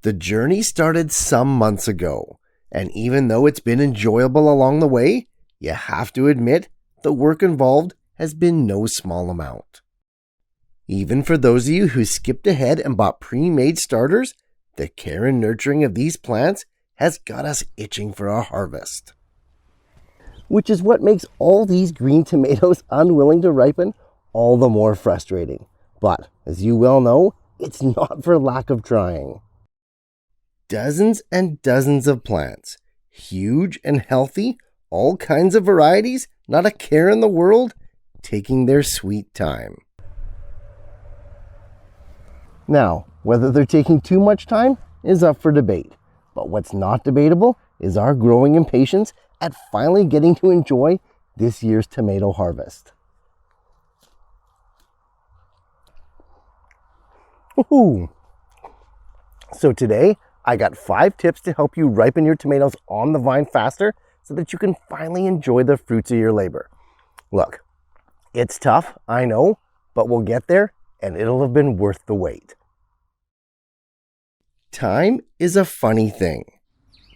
The journey started some months ago, and even though it's been enjoyable along the way, you have to admit the work involved has been no small amount. Even for those of you who skipped ahead and bought pre-made starters, the care and nurturing of these plants has got us itching for a harvest. Which is what makes all these green tomatoes unwilling to ripen all the more frustrating. But, as you well know, it's not for lack of trying. Dozens and dozens of plants, huge and healthy, all kinds of varieties, not a care in the world, taking their sweet time. Now, whether they're taking too much time is up for debate, but what's not debatable is our growing impatience at finally getting to enjoy this year's tomato harvest. Woohoo! So today, I got 5 tips to help you ripen your tomatoes on the vine faster so that you can finally enjoy the fruits of your labor. Look, it's tough, I know, but we'll get there and it'll have been worth the wait. Time is a funny thing.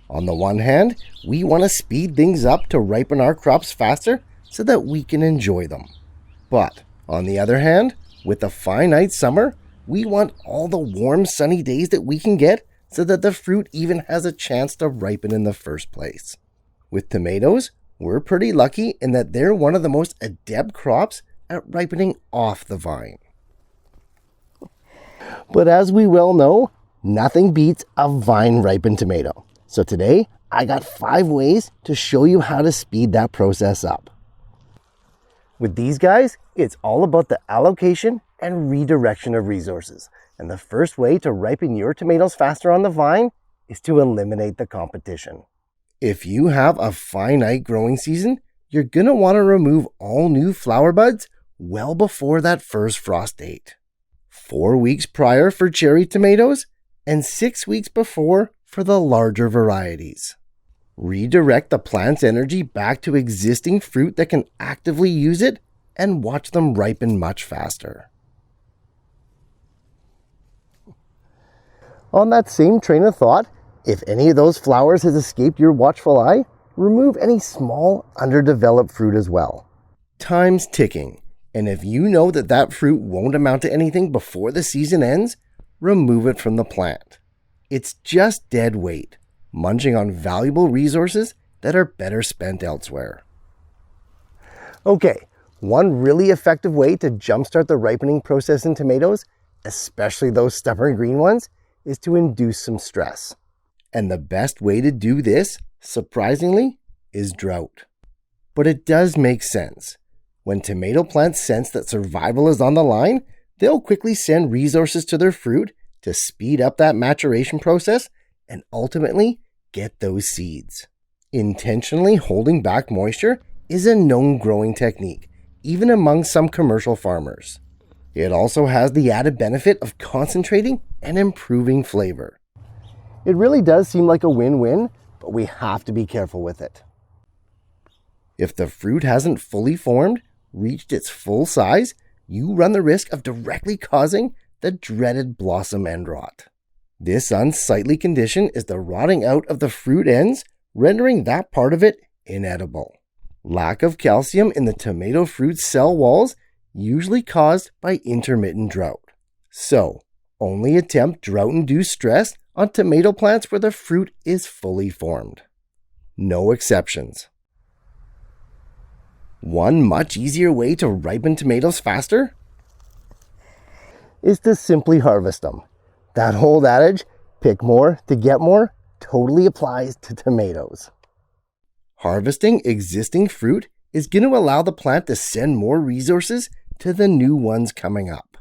On the one hand, we want to speed things up to ripen our crops faster so that we can enjoy them. But on the other hand, with a finite summer, we want all the warm sunny days that we can get so that the fruit even has a chance to ripen in the first place. With tomatoes, we're pretty lucky in that they're one of the most adept crops at ripening off the vine. But as we well know, nothing beats a vine-ripened tomato. So today, I got 5 ways to show you how to speed that process up. With these guys, it's all about the allocation and redirection of resources. And the first way to ripen your tomatoes faster on the vine is to eliminate the competition. If you have a finite growing season, you're going to want to remove all new flower buds well before that first frost date. 4 weeks prior for cherry tomatoes, and 6 weeks before for the larger varieties. Redirect the plant's energy back to existing fruit that can actively use it and watch them ripen much faster. On that same train of thought, if any of those flowers has escaped your watchful eye, remove any small, underdeveloped fruit as well. Time's ticking, and if you know that that fruit won't amount to anything before the season ends, remove it from the plant. It's just dead weight, munching on valuable resources that are better spent elsewhere. Okay, one really effective way to jumpstart the ripening process in tomatoes, especially those stubborn green ones, is to induce some stress. And the best way to do this, surprisingly, is drought. But it does make sense. When tomato plants sense that survival is on the line, they'll quickly send resources to their fruit to speed up that maturation process and ultimately get those seeds. Intentionally holding back moisture is a known growing technique, even among some commercial farmers. It also has the added benefit of concentrating and improving flavor. It really does seem like a win-win, but we have to be careful with it. If the fruit hasn't fully formed, reached its full size, you run the risk of directly causing the dreaded blossom end rot. This unsightly condition is the rotting out of the fruit ends, rendering that part of it inedible. Lack of calcium in the tomato fruit cell walls usually caused by intermittent drought. So, only attempt drought-induced stress on tomato plants where the fruit is fully formed. No exceptions. One much easier way to ripen tomatoes faster is to simply harvest them. That old adage, pick more to get more, totally applies to tomatoes. Harvesting existing fruit is going to allow the plant to send more resources to the new ones coming up.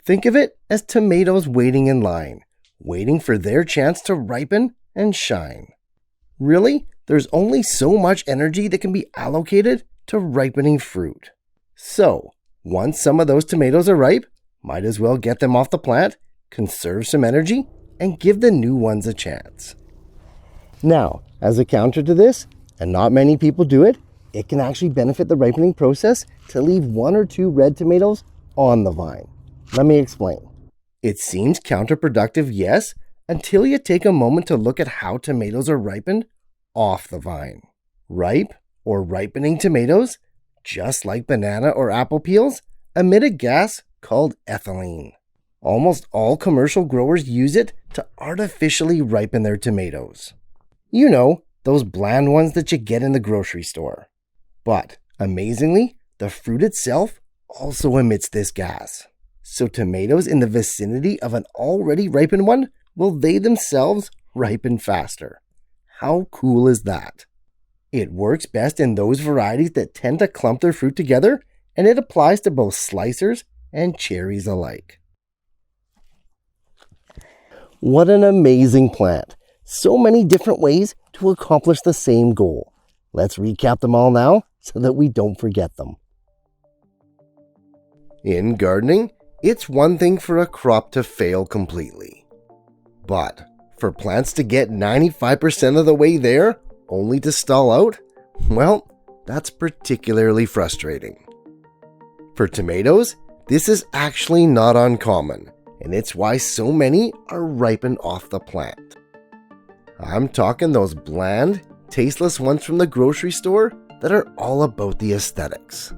Think of it as tomatoes waiting in line, waiting for their chance to ripen and shine. Really, there's only so much energy that can be allocated to ripening fruit. So, once some of those tomatoes are ripe, might as well get them off the plant, conserve some energy, and give the new ones a chance. Now, as a counter to this, and not many people do it, it can actually benefit the ripening process to leave 1 or 2 red tomatoes on the vine. Let me explain. It seems counterproductive, yes, until you take a moment to look at how tomatoes are ripened off the vine. Ripe or ripening tomatoes, just like banana or apple peels, emit a gas called ethylene. Almost all commercial growers use it to artificially ripen their tomatoes. You know, those bland ones that you get in the grocery store. But, amazingly, the fruit itself also emits this gas. So tomatoes in the vicinity of an already ripened one will they themselves ripen faster. How cool is that? It works best in those varieties that tend to clump their fruit together, and it applies to both slicers and cherries alike. What an amazing plant! So many different ways to accomplish the same goal. Let's recap them all now so that we don't forget them. In gardening, it's one thing for a crop to fail completely. But for plants to get 95% of the way there, only to stall out, well, that's particularly frustrating. For tomatoes, this is actually not uncommon, and it's why so many are ripened off the plant. I'm talking those bland, tasteless ones from the grocery store that are all about the aesthetics.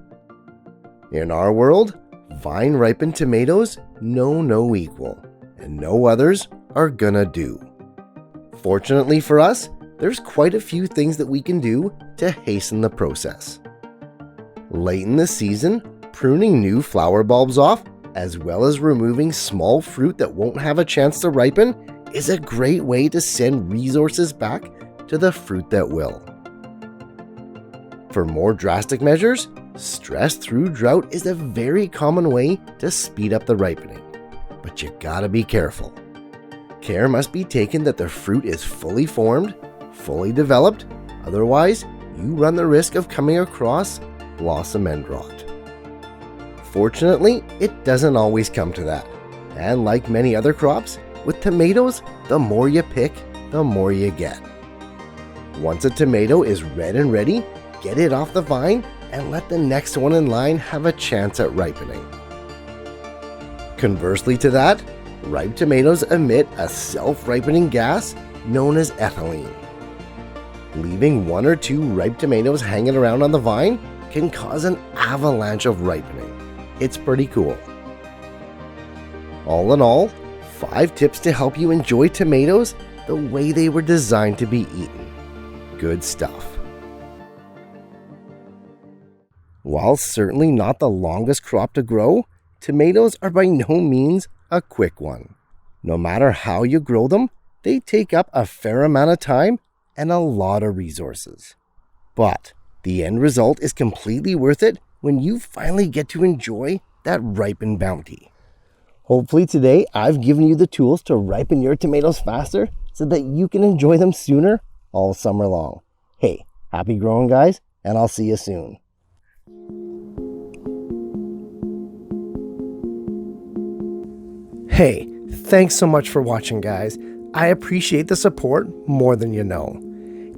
In our world, vine-ripened tomatoes know no equal, and no others are gonna do. Fortunately for us, there's quite a few things that we can do to hasten the process. Late in the season, pruning new flower bulbs off, as well as removing small fruit that won't have a chance to ripen, is a great way to send resources back to the fruit that will. For more drastic measures, stress through drought is a very common way to speed up the ripening, but you gotta be careful. Care must be taken that the fruit is fully formed, fully developed, otherwise you run the risk of coming across blossom end rot. Fortunately, it doesn't always come to that, and like many other crops, with tomatoes, the more you pick, the more you get. Once a tomato is red and ready, get it off the vine and let the next one in line have a chance at ripening. Conversely to that, ripe tomatoes emit a self-ripening gas known as ethylene. Leaving one or two ripe tomatoes hanging around on the vine can cause an avalanche of ripening. It's pretty cool. All in all, 5 tips to help you enjoy tomatoes the way they were designed to be eaten. Good stuff. While certainly not the longest crop to grow, tomatoes are by no means a quick one. No matter how you grow them, they take up a fair amount of time and a lot of resources. But the end result is completely worth it when you finally get to enjoy that ripened bounty. Hopefully today I've given you the tools to ripen your tomatoes faster so that you can enjoy them sooner all summer long. Hey, happy growing guys, and I'll see you soon. Hey, thanks so much for watching guys. I appreciate the support more than you know.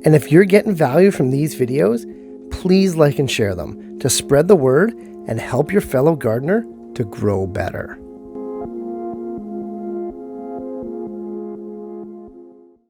And if you're getting value from these videos, please like and share them to spread the word and help your fellow gardener to grow better.